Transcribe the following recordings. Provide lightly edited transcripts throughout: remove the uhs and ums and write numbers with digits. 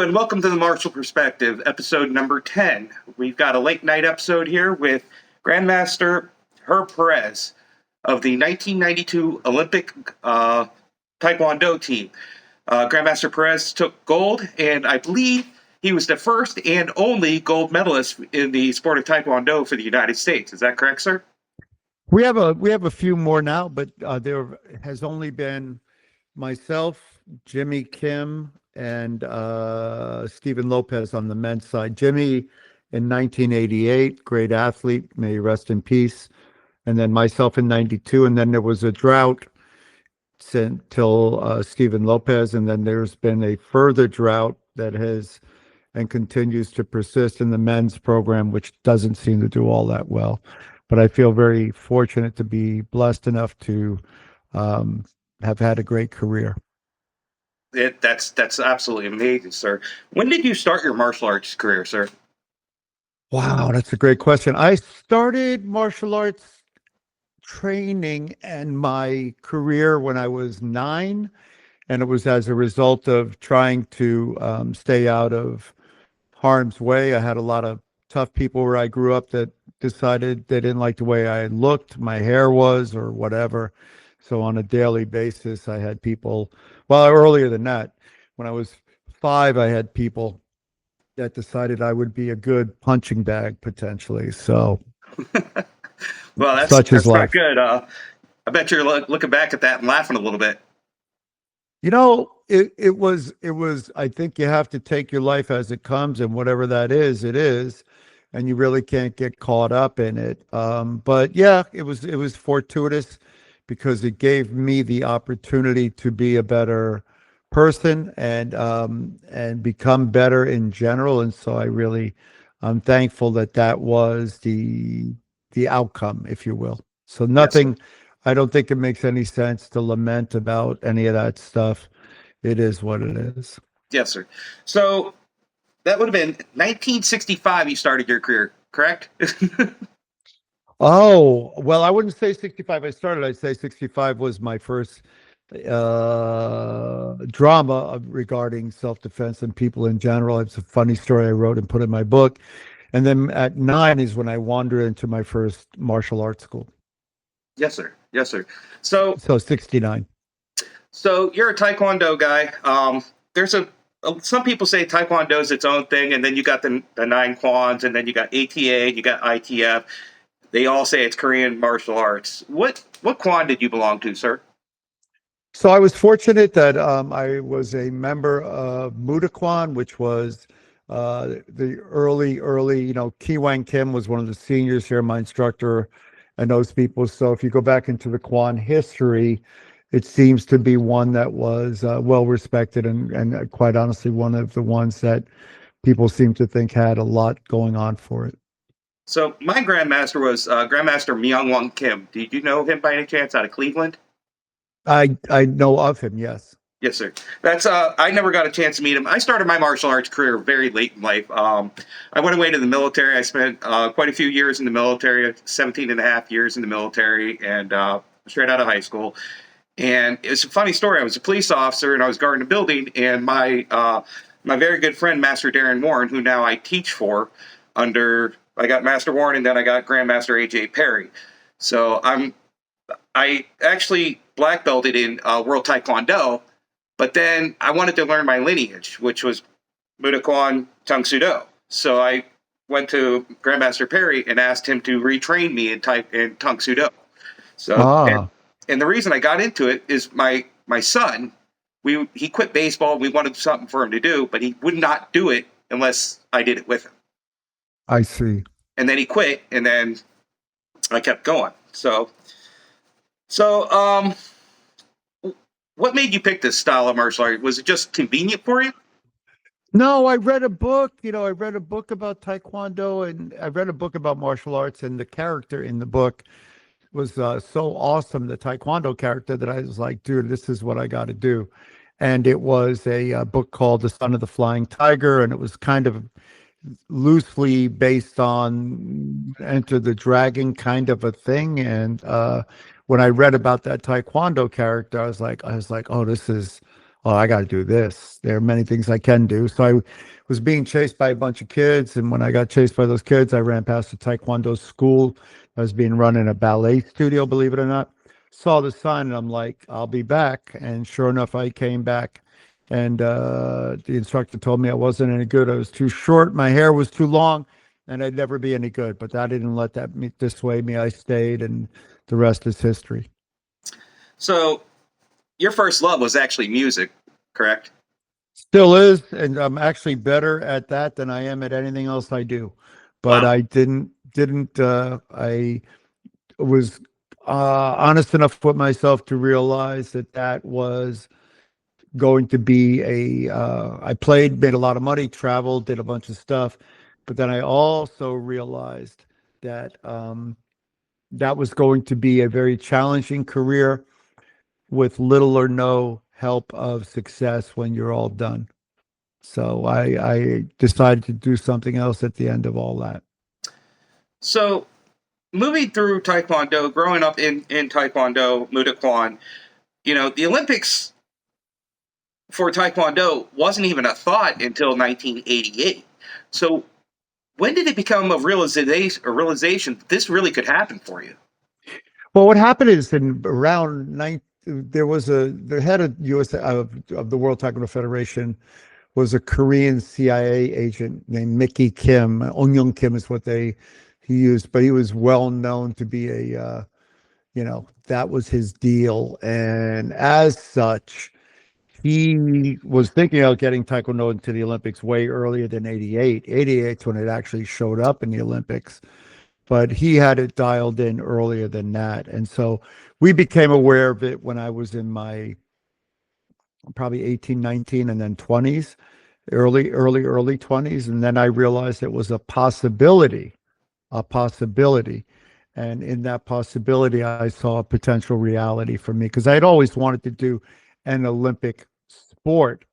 and welcome to the Martial Perspective, episode number 10. We've got a late night episode here with Grandmaster Herb Perez of the 1992 Olympic Taekwondo team. Grandmaster Perez took gold, and I believe he was the first and only gold medalist in the sport of Taekwondo for the United States. Is that correct, sir? We have a few more now, but there has only been myself, Jimmy Kim, and Stephen Lopez on the men's side. Jimmy in 1988, great athlete, may he rest in peace. And then myself in 92, and then there was a drought until Stephen Lopez, and then there's been a further drought that has and continues to persist in the men's program, which doesn't seem to do all that well. But I feel very fortunate to be blessed enough to have had a great career. That's absolutely amazing, sir. When did you start your martial arts career, sir? Wow, that's a great question. I started martial arts training and my career when I was 9, and it was as a result of trying to stay out of harm's way. I had a lot of tough people where I grew up that decided they didn't like the way I looked, my hair was, or whatever. So on a daily basis, I had people, well, earlier than that, when I was 5, I had people that decided I would be a good punching bag potentially. So well, that's not good. I bet you're looking back at that and laughing a little bit. You know, it was, I think you have to take your life as it comes, and whatever that is, it is, and you really can't get caught up in it. But yeah, it was fortuitous because it gave me the opportunity to be a better person and become better in general. And so I'm thankful that was the outcome, if you will. So nothing, yes, I don't think it makes any sense to lament about any of that stuff. It is what it is. Yes, sir. So that would have been 1965 you started your career, correct? Oh, well, I wouldn't say 65 I started. I'd say 65 was my first drama regarding self-defense and people in general. It's a funny story I wrote and put in my book. And then at 9 is when I wandered into my first martial arts school. Yes, sir. Yes, sir. So 69. So you're a Taekwondo guy. Some people say Taekwondo is its own thing, and then you got the 9 Kwans, and then you got ATA, you got ITF. They all say it's Korean martial arts. What Kwan did you belong to, sir? So I was fortunate that I was a member of Kwan, which was the early, Ki Wang Kim was one of the seniors here, my instructor, and those people. So if you go back into the Kwan history, it seems to be one that was well respected and quite honestly, one of the ones that people seem to think had a lot going on for it. So my grandmaster was Grandmaster Myung-Won Kim. Did you know him by any chance out of Cleveland? I know of him, yes. Yes, sir. That's I never got a chance to meet him. I started my martial arts career very late in life. I went away to the military. I spent quite a few years in the military, 17 and a half years in the military, and straight out of high school. And it's a funny story. I was a police officer, and I was guarding a building, and my very good friend, Master Darren Warren, who now I teach for I got Master Warren, and then I got Grandmaster A.J. Perry. So I actually black belted in World Taekwondo, but then I wanted to learn my lineage, which was Muda Kwan Tung Sudo. So I went to Grandmaster Perry and asked him to retrain me in Tung Sudo. So and the reason I got into it is my son, he quit baseball. We wanted something for him to do, but he would not do it unless I did it with him. I see. And then he quit, and then I kept going. So what made you pick this style of martial art? Was it just convenient for you? No, I read a book. I read a book about Taekwondo, and I read a book about martial arts, and the character in the book was so awesome, the Taekwondo character, that I was like, dude, this is what I got to do. And it was a book called The Son of the Flying Tiger, and it was kind of loosely based on Enter the Dragon kind of a thing. And when I read about that Taekwondo character, I was like, oh, this is oh, I got to do this. There are many things I can do. So I was being chased by a bunch of kids. And when I got chased by those kids, I ran past a Taekwondo school that was being run in a ballet studio, believe it or not. Saw the sign and I'm like, I'll be back. And sure enough, I came back. And the instructor told me I wasn't any good. I was too short. My hair was too long and I'd never be any good. But that didn't let that dissuade me. I stayed and the rest is history. So your first love was actually music, correct? Still is, and I'm actually better at that than I am at anything else I do. But Wow. I didn't I was honest enough with myself to realize that that was going to be I played, made a lot of money, traveled, did a bunch of stuff, but then I also realized that that was going to be a very challenging career with little or no help of success when you're all done. So I decided to do something else at the end of all that. So moving through Taekwondo, growing up in Taekwondo, Muay Kwan, the Olympics for Taekwondo wasn't even a thought until 1988. So when did it become a realization that this really could happen for you? Well, what happened is in around there was the head of US of the World Taekwondo Federation was a Korean CIA agent named Mickey Kim. Ong Kim is what he used, but he was well known to be that was his deal. And as such, he was thinking of getting Taekwondo into the Olympics way earlier than 88. 88 is when it actually showed up in the Olympics, but he had it dialed in earlier than that. And so we became aware of it when I was in my probably 18, 19, and then 20s, early 20s. And then I realized it was a possibility. And in that possibility, I saw a potential reality for me because I'd always wanted to do an Olympic sport,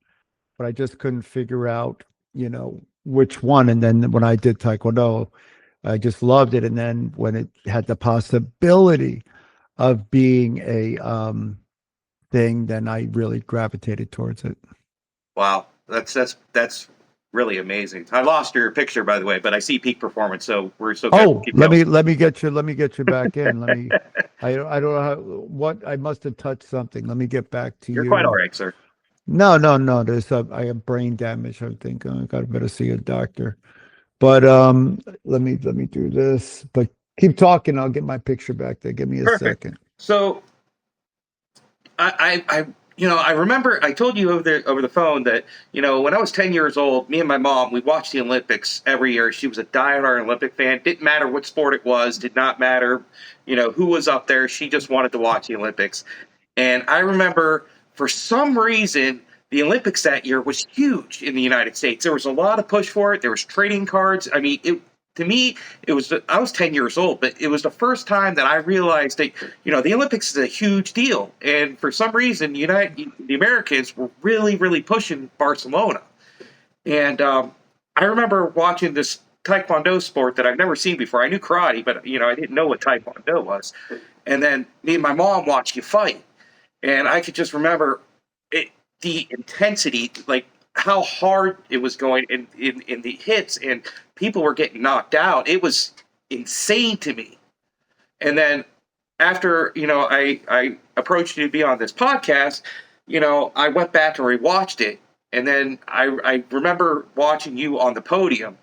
but I just couldn't figure out, which one. And then when I did Taekwondo, I just loved it. And then when it had the possibility of being a thing, then I really gravitated towards it. Wow, that's really amazing. I lost your picture, by the way, but I see peak performance, so we're still good. Oh, Keep going. let me get you back in. I don't know what I must have touched something. Let me get back to You're quite all you. right, sir. No. I have brain damage. I think I got to better see a doctor. But let me do this. But keep talking. I'll get my picture back there. Give me a Perfect. second. So I remember I told you over the phone that when I was 10 years old, me and my mom we watched the Olympics every year. She was a diehard Olympic fan. Didn't matter what sport it was. Did not matter, who was up there. She just wanted to watch the Olympics. And I remember for some reason the Olympics that year was huge in the United States. There was a lot of push for it. There was trading cards. I mean, to me, it was I was 10 years old, but it was the first time that I realized that the Olympics is a huge deal, and for some reason, the Americans were really, really pushing Barcelona. And I remember watching this Taekwondo sport that I've never seen before. I knew karate, but I didn't know what Taekwondo was. And then me and my mom watched you fight, and I could just remember it, the intensity, like how hard it was going in the hits, and people were getting knocked out. It was insane to me. And then after I approached you to be on this podcast, I went back and rewatched it, and then I remember watching you on the podium,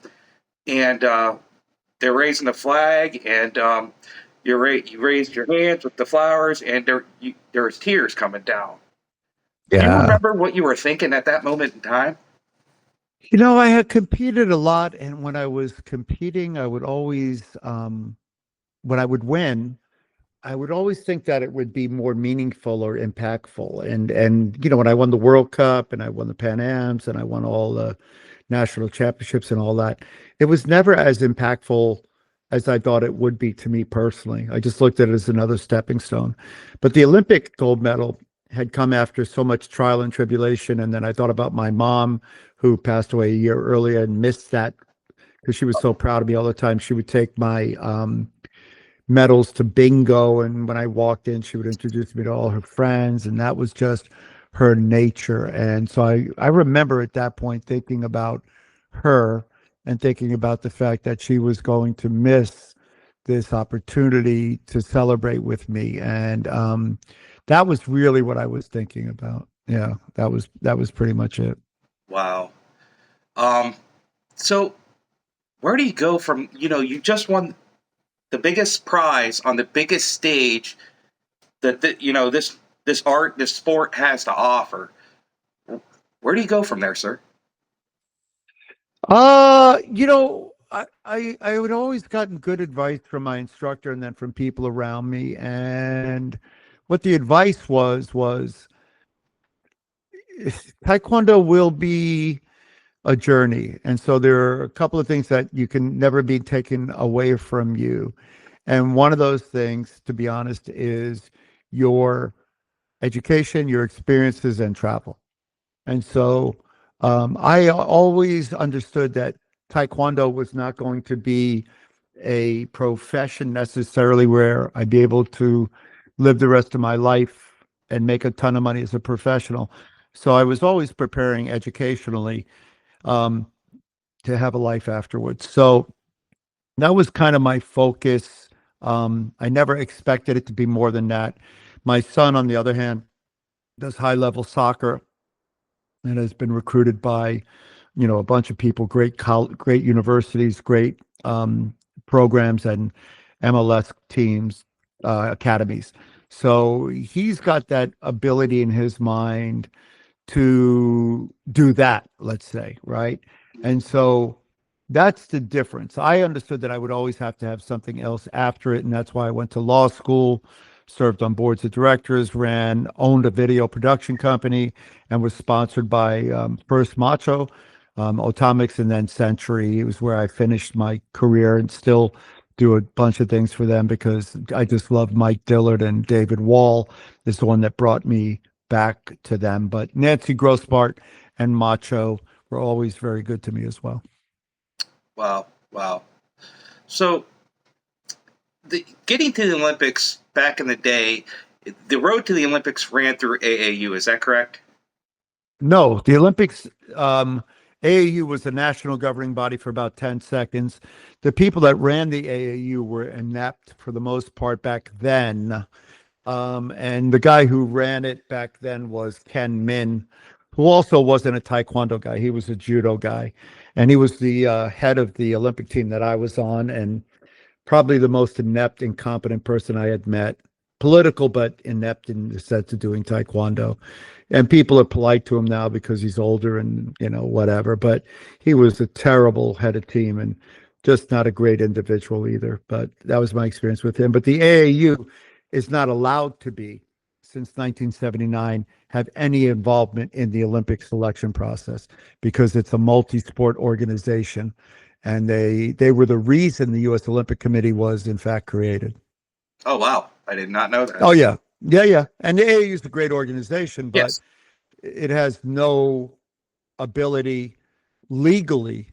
and they're raising the flag, and you raised your hands with the flowers, and there was tears coming down. Do you Yeah. remember what you were thinking at that moment in time? I had competed a lot, and when I was competing, I would always, when I would win, I would always think that it would be more meaningful or impactful. And when I won the World Cup and I won the Pan Ams and I won all the national championships and all that, it was never as impactful as I thought it would be to me personally. I just looked at it as another stepping stone. But the Olympic gold medal had come after so much trial and tribulation. And then I thought about my mom, who passed away a year earlier and missed that because she was so proud of me all the time. She would take my medals to bingo. And when I walked in, she would introduce me to all her friends. And that was just her nature. And so I remember at that point thinking about her and thinking about the fact that she was going to miss this opportunity to celebrate with me. And that was really what I was thinking about. Yeah, that was pretty much it. Wow. Um, so where do you go from, you just won the biggest prize on the biggest stage that this sport has to offer. Where do you go from there, sir? I would always gotten good advice from my instructor and then from people around me. And what the advice was Taekwondo will be a journey. And so there are a couple of things that you can never be taken away from you. And one of those things, to be honest, is your education, your experiences, and travel. And so I always understood that Taekwondo was not going to be a profession necessarily where I'd be able to live the rest of my life and make a ton of money as a professional. So I was always preparing educationally um, to have a life afterwards. So that was kind of my focus. I never expected it to be more than that. My son, on the other hand, does high level soccer and has been recruited by, a bunch of people, great universities, great programs and MLS teams, academies. So he's got that ability in his mind to do that, let's say, right? And so that's the difference. I understood that I would always have to have something else after it, and that's why I went to law school, served on boards of directors, owned a video production company, and was sponsored by first Macho, Atomics, and then Century. It was where I finished my career and still do a bunch of things for them because I just love Mike Dillard, and David Wall is the one that brought me back to them. But Nancy Grossbart and Macho were always very good to me as well. Wow, wow. So getting to the Olympics back in the day, the road to the Olympics ran through AAU. Is that correct? No, the Olympics, AAU was the national governing body for about 10 seconds. The people that ran the AAU were inept for the most part back then. And the guy who ran it back then was Ken Min, who also wasn't a Taekwondo guy. He was a judo guy. And he was the head of the Olympic team that I was on, and probably the most inept, incompetent person I had met. Political, but inept in the sense of doing Taekwondo. And people are polite to him now because he's older and, whatever. But he was a terrible head of team and just not a great individual either. But that was my experience with him. But the AAU is not allowed to be, since 1979, have any involvement in the Olympic selection process because it's a multi-sport organization. And they were the reason the U.S. Olympic Committee was in fact created. Oh, wow. I did not know that. Oh yeah, yeah. And the AAU is a great organization, but Yes. it has no ability legally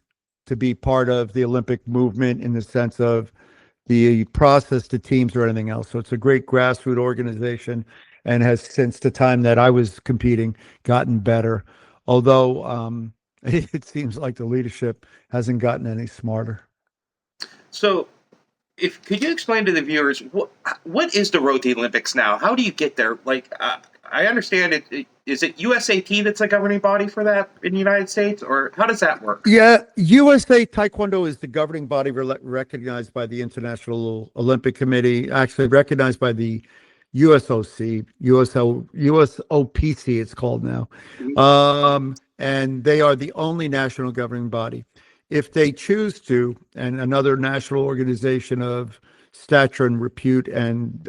to be part of the Olympic movement in the sense of the process to teams or anything else. So it's a great grassroots organization and has, since the time that I was competing, gotten better. Although it seems like the leadership hasn't gotten any smarter. So, if could you explain to the viewers what is the road to the Olympics now? How do you get there? Like, I understand is it USAT that's a governing body for that in the United States, or how does that work? Yeah, USA Taekwondo is the governing body recognized by the International Olympic Committee, actually recognized by the USOC, USOPC, it's called now. And they are the only national governing body. If they choose to, and another national organization of stature and repute and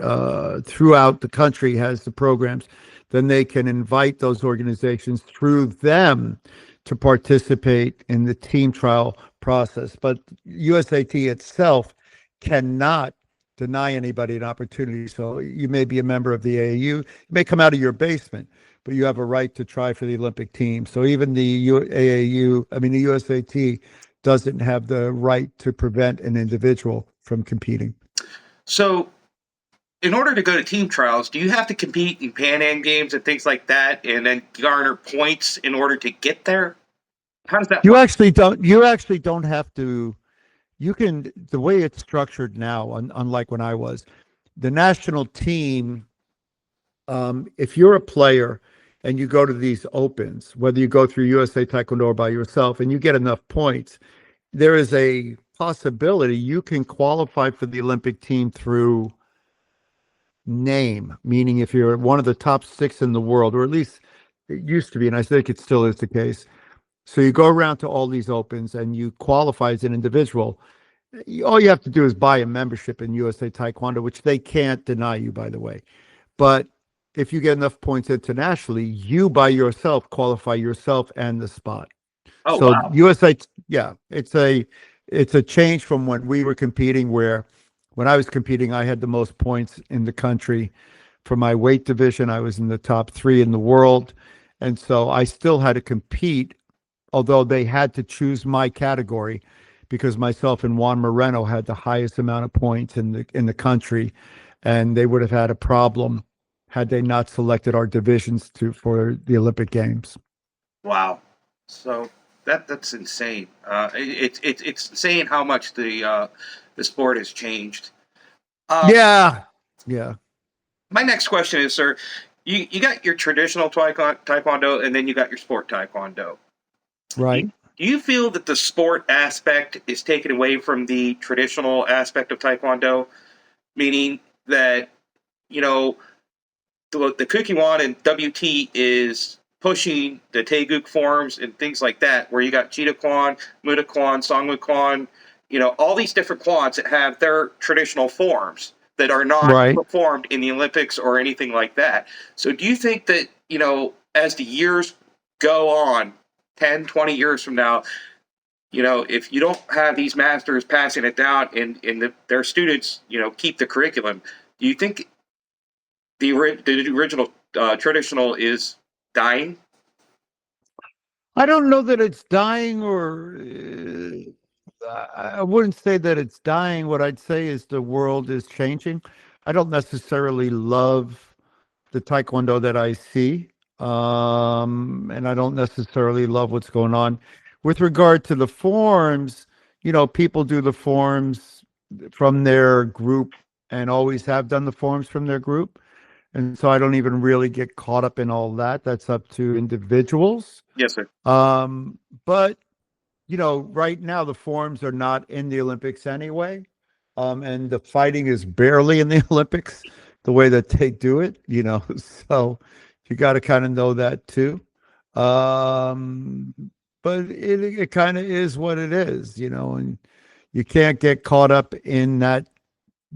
throughout the country has the programs, then they can invite those organizations through them to participate in the team trial process. But USAT itself cannot deny anybody an opportunity. So you may be a member of the AAU, you may come out of your basement, but you have a right to try for the Olympic team. So even the the USAT doesn't have the right to prevent an individual from competing. So, in order to go to team trials, do you have to compete in Pan Am games and things like that, and then garner points in order to get there? How does that You work? actually don't. You actually don't have to. You can. The way it's structured now, unlike when I was, the national team. If you're a player and you go to these opens, whether you go through USA Taekwondo or by yourself, and you get enough points, there is a possibility you can qualify for the Olympic team through name, meaning if you're one of the top 6 in the world, or at least it used to be, and I think it still is the case. So you go around to all these opens and you qualify as an individual. All you have to do is buy a membership in USA Taekwondo, which they can't deny you, by the way. But if you get enough points internationally, you by yourself qualify yourself and the spot. Oh So wow! USA, yeah, it's a change from when we were competing, where when I was competing, I had the most points in the country. For my weight division, I was in the top 3 in the world. And so I still had to compete, although they had to choose my category because myself and Juan Moreno had the highest amount of points in the country, and they would have had a problem had they not selected our divisions for the Olympic Games. Wow. So that's insane. It's insane how much the sport has changed. Um, Yeah, yeah, my next question is, sir, you got your traditional taekwondo, and then you got your sport taekwondo. Do you, right. do you feel that the sport aspect is taken away from the traditional aspect of taekwondo, meaning that you know the Kukiwan and WT is pushing the Taeguk forms and things like that, where you got Cheetah Kwan, Muda Kwan, Songwoo Kwan, all these different Kwans that have their traditional forms that are not Right. performed in the Olympics or anything like that. So do you think that, as the years go on, 10, 20 years from now, if you don't have these masters passing it down and their students, keep the curriculum, do you think the original traditional is dying? I don't know that it's dying, or I wouldn't say that it's dying. What I'd say is the world is changing. I don't necessarily love the Taekwondo that I see, and I don't necessarily love what's going on with regard to the forms. People do the forms from their group and always have done the forms from their group. And so I don't even really get caught up in all that. That's up to individuals. Yes, sir. Um, but right now the forms are not in the Olympics anyway. And the fighting is barely in the Olympics the way that they do it, so you got to kind of know that too. Um, but it kind of is what it is, and you can't get caught up in that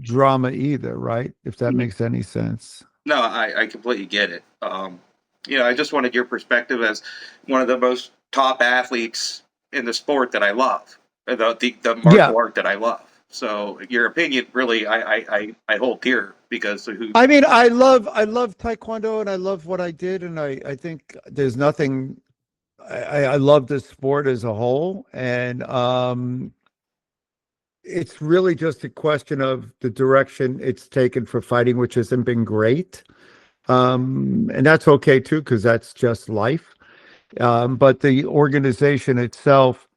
drama either, right? If that Mhm. makes any sense. No, I completely get it. I just wanted your perspective as one of the most top athletes in the sport that I love, the Yeah. martial art that I love. So your opinion, really, I hold dear because of who. I mean, I love Taekwondo and I love what I did. And I think there's nothing, I love the sport as a whole. And it's really just a question of the direction it's taken for fighting, which hasn't been great. And that's okay too, because that's just life. But the organization itself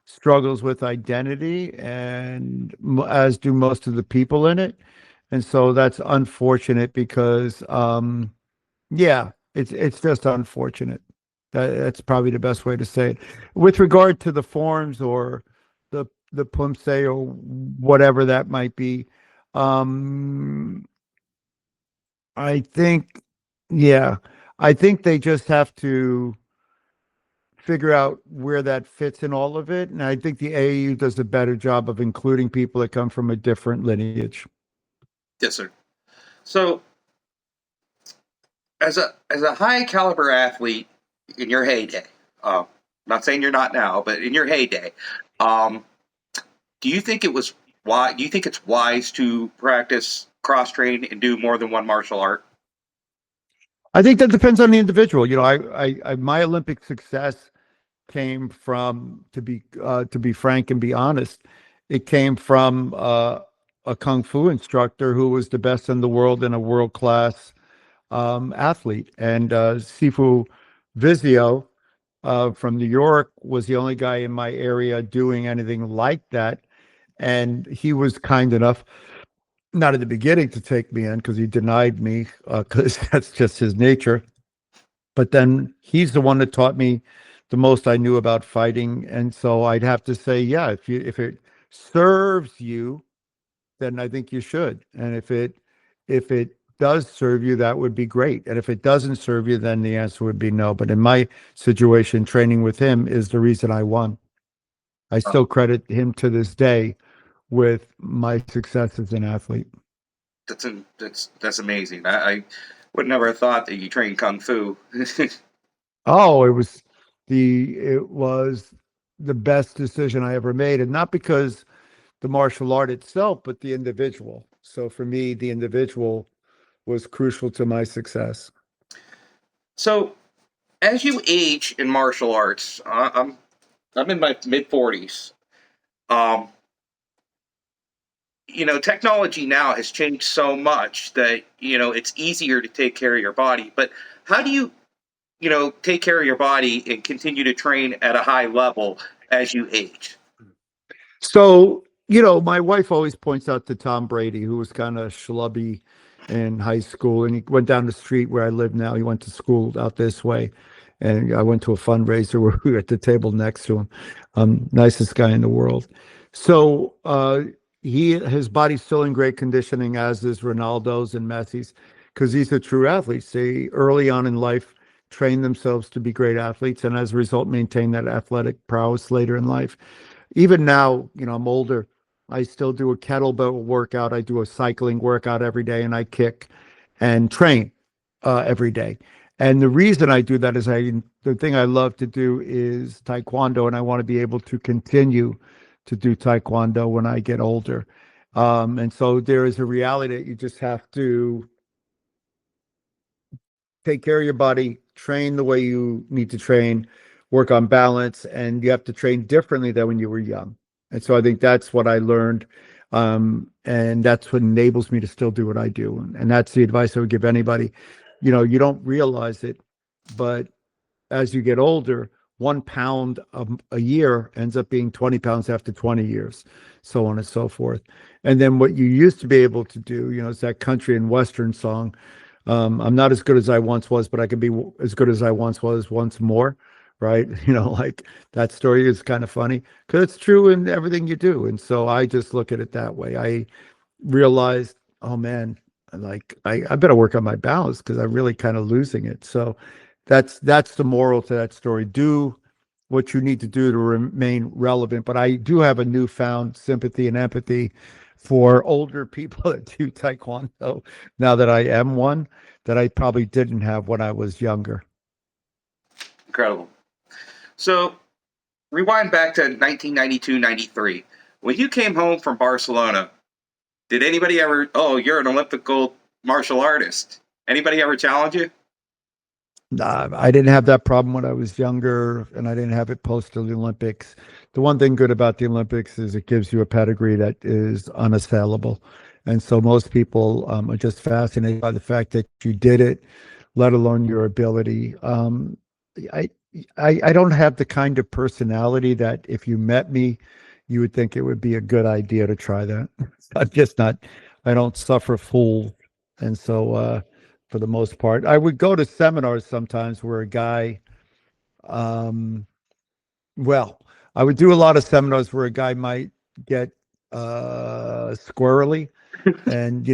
struggles with identity, and as do most of the people in it. And so that's unfortunate because, yeah, it's just unfortunate. That's probably the best way to say it. With regard to the forms or the pumse or whatever that might be, um, I think, yeah, I think they just have to figure out where that fits in all of it. And I think the AAU does a better job of including people that come from a different lineage. Yes, sir. So as a high caliber athlete in your heyday, not saying you're not now, but in your heyday, um, do you think it was why? Do you think it's wise to practice cross train and do more than one martial art? I think that depends on the individual. My Olympic success came from, to be frank and be honest, it came from a kung fu instructor who was the best in the world and a world class athlete. And Sifu Vizio from New York was the only guy in my area doing anything like that. And he was kind enough, not at the beginning, to take me in because he denied me because that's just his nature. But then he's the one that taught me the most I knew about fighting. And so I'd have to say, yeah, if it serves you, then I think you should. And if it does serve you, that would be great. And if it doesn't serve you, then the answer would be no. But in my situation, training with him is the reason I won. I still credit him to this day with my success as an athlete. That's amazing. I would never have thought that you trained kung fu. Oh, it was the best decision I ever made, and not because the martial art itself, but the individual. So for me, the individual was crucial to my success. So, as you age in martial arts, I'm in my mid 40s. Um, technology now has changed so much that it's easier to take care of your body. But how do you take care of your body and continue to train at a high level as you age? So, my wife always points out to Tom Brady, who was kind of schlubby in high school, and he went down the street where I live now. He went to school out this way, and I went to a fundraiser where we were at the table next to him. Nicest guy in the world. So, his body's still in great conditioning, as is Ronaldo's and Messi's, because these are true athletes. They early on in life train themselves to be great athletes, and as a result, maintain that athletic prowess later in life. Even now, I'm older. I still do a kettlebell workout. I do a cycling workout every day, and I kick and train every day. And the reason I do that is the thing I love to do is Taekwondo, and I want to be able to continue to do Taekwondo when I get older. And so there is a reality that you just have to take care of your body, train the way you need to train, work on balance, and you have to train differently than when you were young. And so I think that's what I learned. And that's what enables me to still do what I do. And that's the advice I would give anybody. You don't realize it, but as you get older, 1 pound a year ends up being 20 pounds after 20 years, so on and so forth. And then what you used to be able to do, it's that country and Western song. I'm not as good as I once was, but I can be as good as I once was once more, right? Like that story is kind of funny because it's true in everything you do. And so I just look at it that way. I realized, oh man, I better work on my balance because I'm really kind of losing it. So that's the moral to that story. Do what you need to do to remain relevant. But I do have a newfound sympathy and empathy for older people that do Taekwondo now that I am one that I probably didn't have when I was younger. Incredible. So, rewind back to 1992, 93. When you came home from Barcelona, did anybody ever, oh, you're an Olympic gold martial artist? Anybody ever challenge you? I didn't have that problem when I was younger, and I didn't have it post the Olympics. The one thing good about the Olympics is it gives you a pedigree that is unassailable. And so most people are just fascinated by the fact that you did it, let alone your ability. I, I don't have the kind of personality that if you met me, you would think it would be a good idea to try that. I'm just not, I don't suffer fools. And so, for the most part, I would go to seminars sometimes where a guy, um, well, I would do a lot of seminars where a guy might get squirrely, and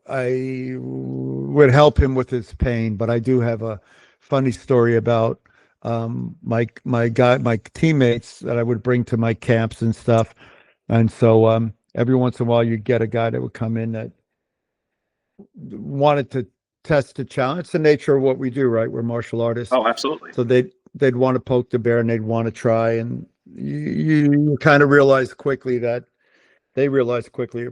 I would help him with his pain. But I do have a funny story about my teammates that I would bring to my camps and stuff. And so every once in a while, you'd get a guy that would come in that wanted to test the challenge. It's the nature of what we do, right? We're martial artists, Oh, absolutely. so they'd want to poke the bear and they'd want to try, and you kind of realize quickly it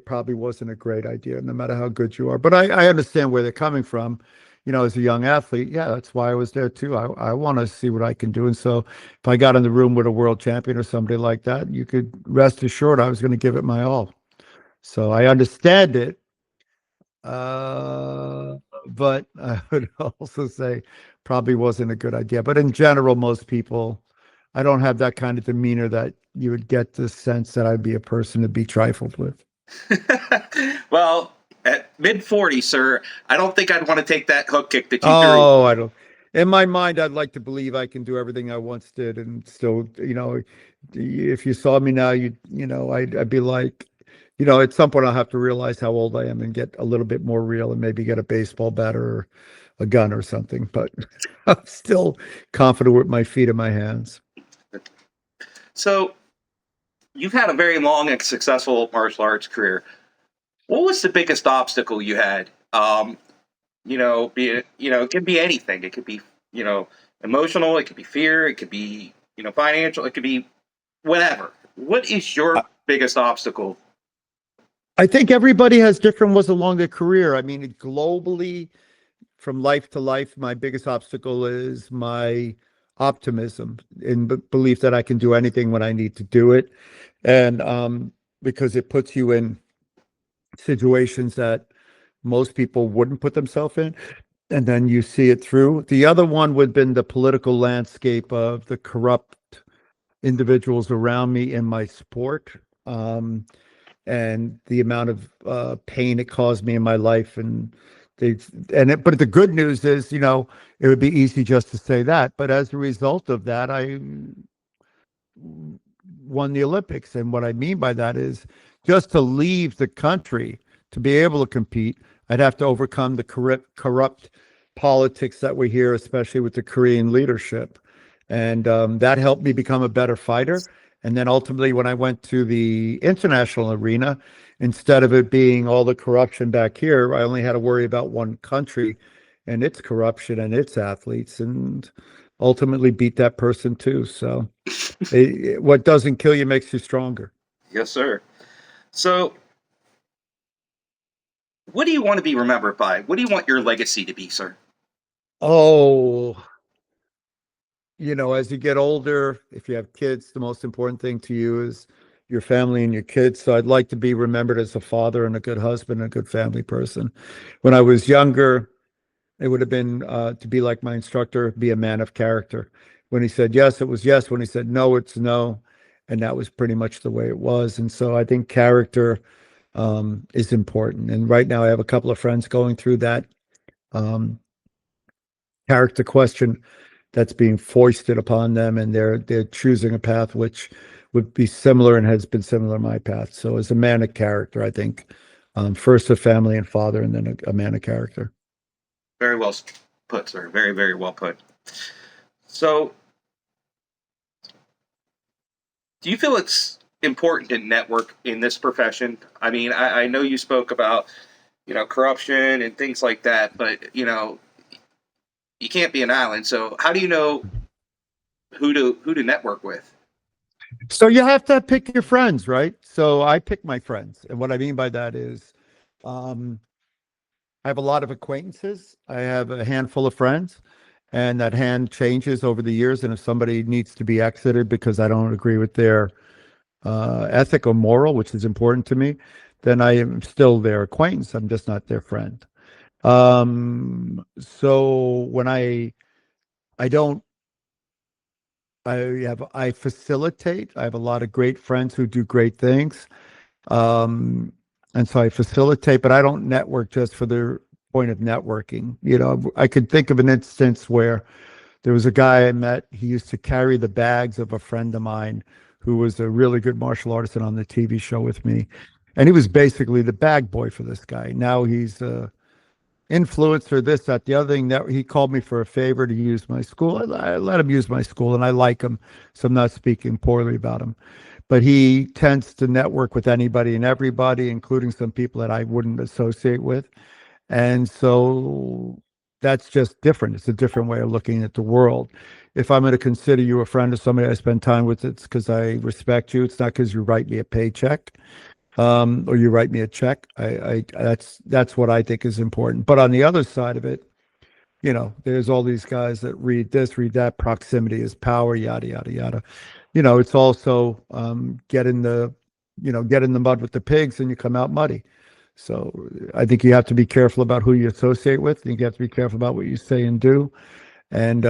probably wasn't a great idea, no matter how good you are. But I understand where they're coming from. As a young athlete, yeah, that's why I was there too. I want to see what I can do. And so if I got in the room with a world champion or somebody like that, you could rest assured I was going to give it my all. So I understand it. Uh, but I would also say probably wasn't a good idea. But in general, most people, I don't have that kind of demeanor that you would get the sense that I'd be a person to be trifled with. Well, at mid 40s, sir, I don't think I'd want to take that hook kick that you threw. Oh, I don't. In my mind, I'd like to believe I can do everything I once did, and still, if you saw me now, I'd be like, at some point I'll have to realize how old I am and get a little bit more real, and maybe get a baseball bat or a gun or something. But I'm still confident with my feet and my hands. So, you've had a very long and successful martial arts career. What was the biggest obstacle you had? Be it, it could be anything. It could be, you know, emotional. It could be fear. It could be, financial. It could be whatever. What is your biggest obstacle? I think everybody has different ones along their career. I mean, globally, from life to life, my biggest obstacle is my optimism and belief that I can do anything when I need to do it. And because it puts you in situations that most people wouldn't put themselves in, and then you see it through. The other one would have been the political landscape of the corrupt individuals around me in my sport. And the amount of pain it caused me in my life. But the good news is, it would be easy just to say that. But as a result of that, I won the Olympics. And what I mean by that is just to leave the country to be able to compete, I'd have to overcome the corrupt politics that we hear, especially with the Korean leadership. And that helped me become a better fighter. And then ultimately, when I went to the international arena, instead of it being all the corruption back here, I only had to worry about one country and its corruption and its athletes, and ultimately beat that person too. So what doesn't kill you makes you stronger. Yes, sir. So, what do you want to be remembered by? What do you want your legacy to be, sir? Oh, as you get older, if you have kids, the most important thing to you is your family and your kids. So I'd like to be remembered as a father and a good husband and a good family person. When I was younger, it would have been to be like my instructor, be a man of character. When he said yes, it was yes. When he said no, it's no. And that was pretty much the way it was. And so I think character is important. And right now, I have a couple of friends going through that um, character question that's being foisted upon them, and they're choosing a path which would be similar and has been similar to my path. So as a man of character, I think first a family and father, and then a man of character. Very well put, sir. Very, very well put. So, do you feel it's important to network in this profession? I mean, I know you spoke about, corruption and things like that, but, you can't be an island. So, how do you know who to network with? So you have to pick your friends, right? So I pick my friends, and what I mean by that is, um, I have a lot of acquaintances. I have a handful of friends, and that hand changes over the years. And if somebody needs to be exited because I don't agree with their ethic or moral, which is important to me, then I am still their acquaintance. I'm just not their friend. So when I don't, I facilitate. I have a lot of great friends who do great things. Um, and so I facilitate, but I don't network just for the point of networking. I could think of an instance where there was a guy I met. He used to carry the bags of a friend of mine who was a really good martial artist and on the TV show with me. And he was basically the bag boy for this guy. Now he's a influencer, this, that, the other thing. That he called me for a favor to use my school. I let him use my school, and I like him, so I'm not speaking poorly about him. But he tends to network with anybody and everybody, including some people that I wouldn't associate with. And so that's just different. It's a different way of looking at the world. If I'm going to consider you a friend or somebody I spend time with, it's because I respect you. It's not because you write me a paycheck or you write me a check. That's what I think is important. But on the other side of it, there's all these guys that read this, read that. Proximity is power, yada yada yada. It's also getting get in the mud with the pigs and you come out muddy. So I think you have to be careful about who you associate with. I think you have to be careful about what you say and do, and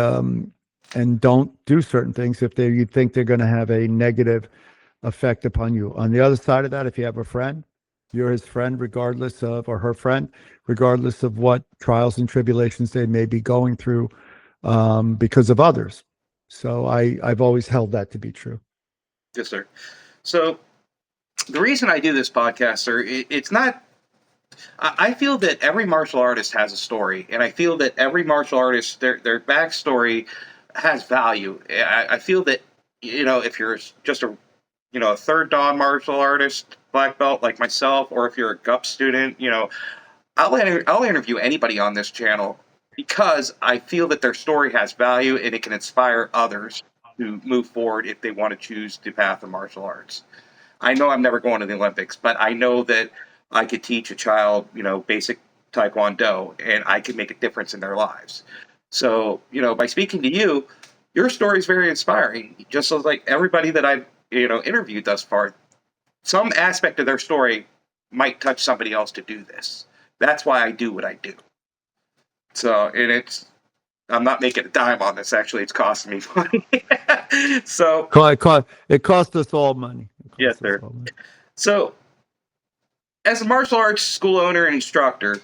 don't do certain things if you think they're going to have a negative effect upon you. On the other side of that, if you have a friend, you're his friend regardless of, or her friend, regardless of what trials and tribulations they may be going through because of others. So I've always held that to be true. Yes, sir. So the reason I do this podcast, sir, it's not. I feel that every martial artist has a story, and I feel that every martial artist, their backstory has value. I feel that if you're just a third dan martial artist, black belt like myself, or if you're a GUP student, I'll interview anybody on this channel because I feel that their story has value and it can inspire others to move forward if they want to choose the path of martial arts. I know I'm never going to the Olympics, but I know that I could teach a child, basic Taekwondo, and I could make a difference in their lives. So, by speaking to you, your story is very inspiring. Just like everybody that I've, interviewed thus far, some aspect of their story might touch somebody else to do this. That's why I do what I do. So, and I'm not making a dime on this. Actually, it's costing me money. So, it cost us all money. Yes, sir. So, as a martial arts school owner and instructor,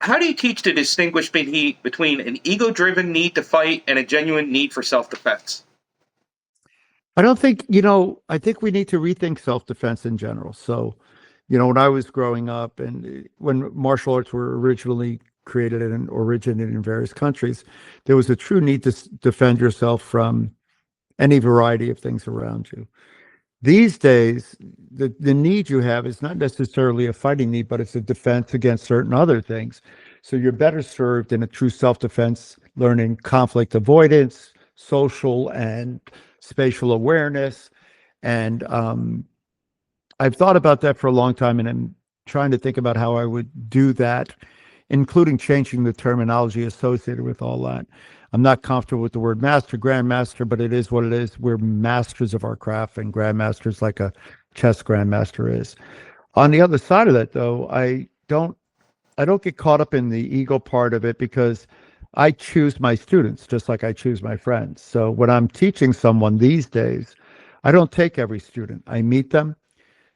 how do you teach to distinguish between an ego-driven need to fight and a genuine need for self-defense? I don't think, I think we need to rethink self-defense in general. So, when I was growing up and when martial arts were originally created and originated in various countries, there was a true need to defend yourself from any variety of things around you. These days, the need you have is not necessarily a fighting need, but it's a defense against certain other things. So you're better served in a true self-defense, learning conflict avoidance, social and spatial awareness. And I've thought about that for a long time, and I'm trying to think about how I would do that, including changing the terminology associated with all that. I'm not comfortable with the word master, grandmaster, but it is what it is. We're masters of our craft, and grandmasters like a chess grandmaster is. On the other side of that, though, I don't get caught up in the ego part of it because I choose my students just like I choose my friends. So when I'm teaching someone these days, I don't take every student. I meet them.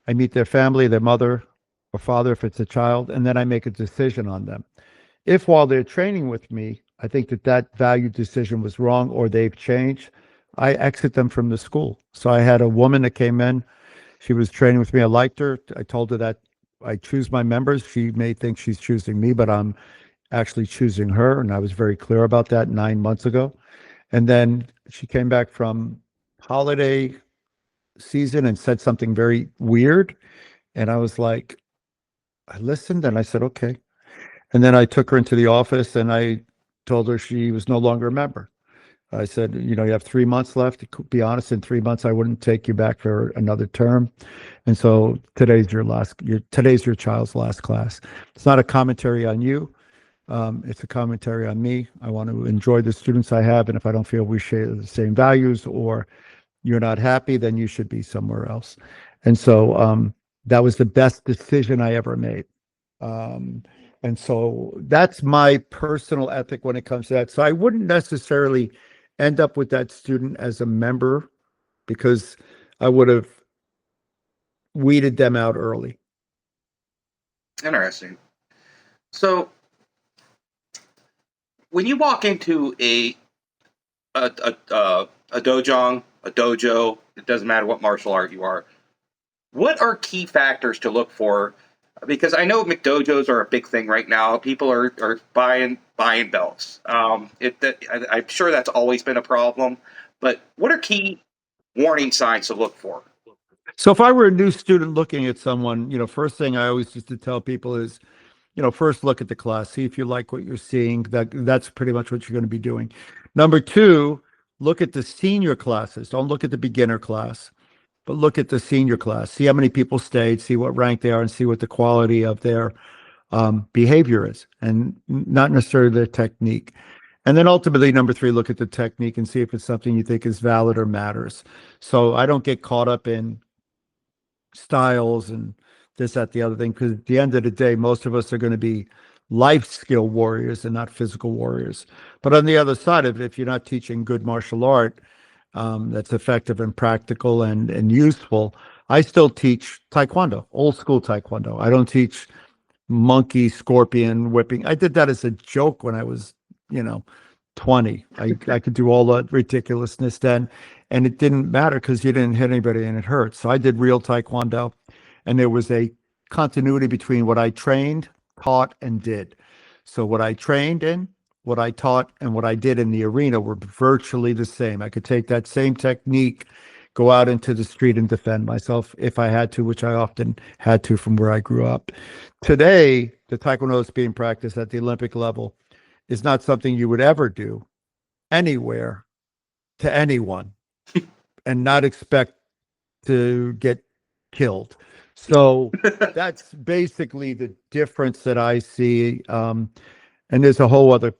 I meet their family, their mother or father, if it's a child, and then I make a decision on them. If while they're training with me, I think that value decision was wrong or they've changed, I exit them from the school. So I had a woman that came in. She was training with me. I liked her. I told her that I choose my members. She may think she's choosing me, but I'm actually choosing her. And I was very clear about that 9 months ago. And then she came back from holiday season and said something very weird. And I was like, I listened and I said, okay. And then I took her into the office and I told her she was no longer a member. I said, you have 3 months left. To be honest, in 3 months, I wouldn't take you back for another term. And so today's your child's last class. It's not a commentary on you. It's a commentary on me. I want to enjoy the students I have. And if I don't feel we share the same values or you're not happy, then you should be somewhere else. And so that was the best decision I ever made. And so that's my personal ethic when it comes to that. So I wouldn't necessarily end up with that student as a member because I would have weeded them out early. Interesting. So when you walk into a dojo, it doesn't matter what martial art you are, what are key factors to look for? Because I know McDojos are a big thing right now. People are buying belts. I'm sure that's always been a problem. But what are key warning signs to look for? So if I were a new student looking at someone, first thing I always used to tell people is, first look at the class, see if you like what you're seeing. That's pretty much what you're going to be doing. Number two, look at the senior classes. Don't look at the beginner class, but look at the senior class. See how many people stayed, see what rank they are, and see what the quality of their behavior is, and not necessarily their technique. And then ultimately, number three, look at the technique and see if it's something you think is valid or matters. So I don't get caught up in styles and this, that, the other thing. Because at the end of the day, most of us are going to be life skill warriors and not physical warriors. But on the other side of it, if you're not teaching good martial art that's effective and practical and useful, I still teach Taekwondo, old school Taekwondo. I don't teach monkey, scorpion, whipping. I did that as a joke when I was, you know, 20. I could do all that ridiculousness then, and it didn't matter because you didn't hit anybody and it hurt. So I did real Taekwondo, and there was a continuity between what I trained, taught, and did. So what I trained in, what I taught, and what I did in the arena were virtually the same. I could take that same technique, go out into the street and defend myself if I had to, which I often had to from where I grew up. Today, the Taekwondo that's being practiced at the Olympic level is not something you would ever do anywhere to anyone and not expect to get killed. So that's basically the difference that I see. And there's a whole other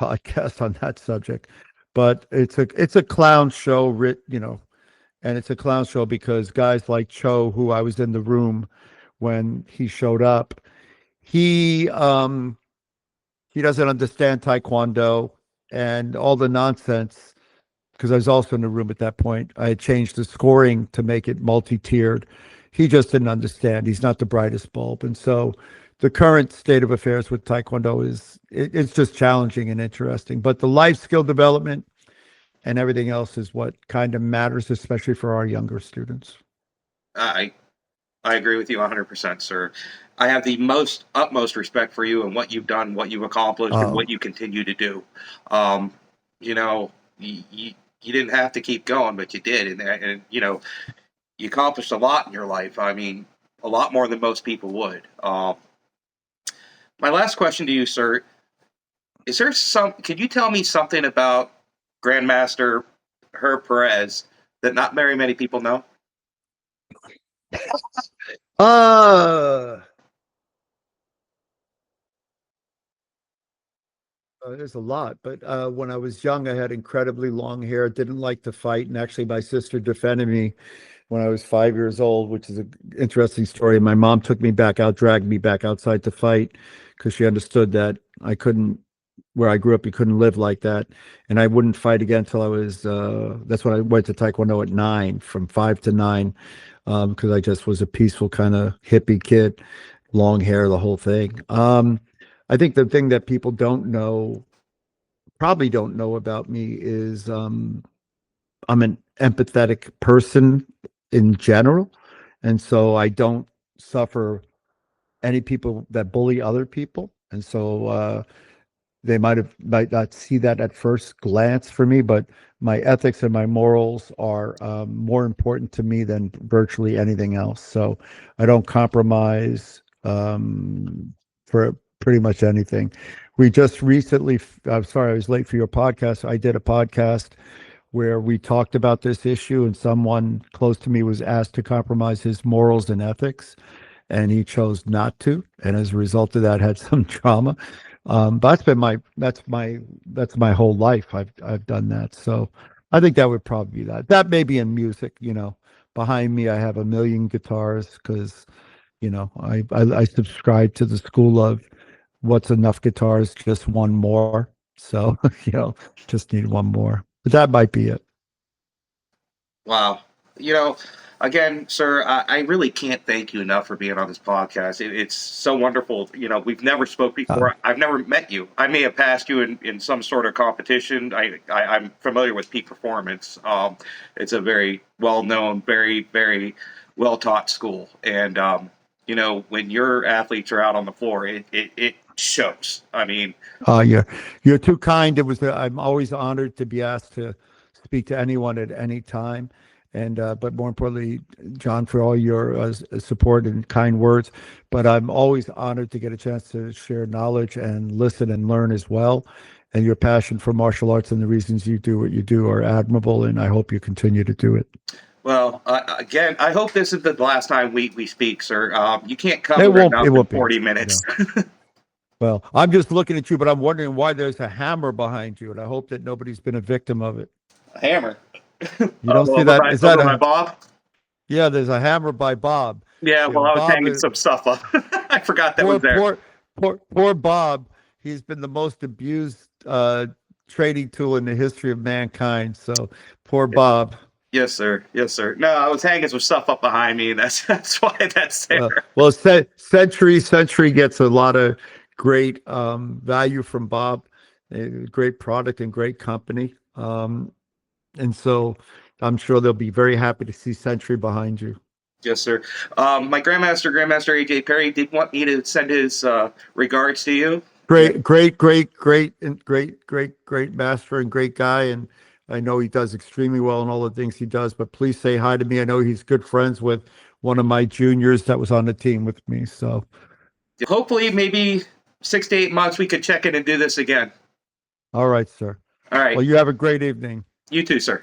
podcast on that subject, but it's a clown show, and it's a clown show because guys like Cho, who I was in the room when he showed up, he doesn't understand Taekwondo and all the nonsense. Because I was also in the room at that point. I had changed the scoring to make it multi-tiered. He just didn't understand. He's not the brightest bulb, and so the current state of affairs with Taekwondo it's just challenging and interesting. But the life skill development and everything else is what kind of matters, especially for our younger students. I I agree with you 100%, sir. I have the most utmost respect for you and what you've done, what you've accomplished, and Oh, what you continue to do. Um, you know, you didn't have to keep going, but you did, and you accomplished a lot in your life. I mean, a lot more than most people would. My last question to you, sir, is there some? Can you tell me something about Grandmaster Herb Perez that not very many people know? uh, there's a lot, but when I was young, I had incredibly long hair. Didn't like to fight, and actually, my sister defended me when I was 5 years old, which is an interesting story. My mom took me back out, dragged me back outside to fight because she understood that I couldn't, where I grew up, you couldn't live like that. And I wouldn't fight again until I was, that's when I went to Taekwondo at 9, from 5 to 9, because I just was a peaceful kind of hippie kid, long hair, the whole thing. I think the thing that people don't know, probably don't know about me is I'm an empathetic person in general. And so I don't suffer any people that bully other people. And so they might not see that at first glance for me, but my ethics and my morals are more important to me than virtually anything else. So I don't compromise for pretty much anything. We just recently, I'm sorry, I was late for your podcast. I did a podcast where we talked about this issue, and someone close to me was asked to compromise his morals and ethics, and he chose not to, and as a result of that had some trauma. But that's my whole life. I've done that. So I think that would probably be that. That may be in music. Behind me I have a million guitars because I subscribe to the school of what's enough guitars, just one more. So just need one more. But that might be it. Wow. You know, again, sir, I really can't thank you enough for being on this podcast. It's so wonderful. We've never spoke Uh, before. I've never met you. I may have passed you in some sort of competition. I'm familiar with Peak Performance. It's a very well known, very, very well taught school. And, when your athletes are out on the floor, it shows. I mean, you're too kind. I'm always honored to be asked to speak to anyone at any time. And but more importantly, John, for all your support and kind words. But I'm always honored to get a chance to share knowledge and listen and learn as well. And your passion for martial arts and the reasons you do what you do are admirable, and I hope you continue to do it. well, again, I hope this is the last time we speak, sir. You can't It cover won't. It enough in won't be. 40 minutes. Well, I'm just looking at you, but I'm wondering why there's a hammer behind you, and I hope that nobody's been a victim of it. A hammer. You don't see Over that? my Is that over my a bob. Yeah, there's a hammer by Bob. Yeah, You know, well, I was Bob hanging is some stuff up. I forgot that was poor, there. poor Bob. He's been the most abused trading tool in the history of mankind. So poor Bob. Yes, sir. Yes, sir. No, I was hanging some stuff up behind me. That's why that's there. Well, Century gets a lot of great value from Bob, a great product and great company. And so I'm sure they'll be very happy to see Century behind you. Yes, sir. My Grandmaster AJ Perry, did want me to send his regards to you. Yeah. Great master and great guy. And I know he does extremely well in all the things he does, but please say hi to me. I know he's good friends with one of my juniors that was on the team with me. So, Hopefully, maybe 6 to 8 months, we could check in and do this again. all right, sir. All right. Well, you have a great evening. You too, sir.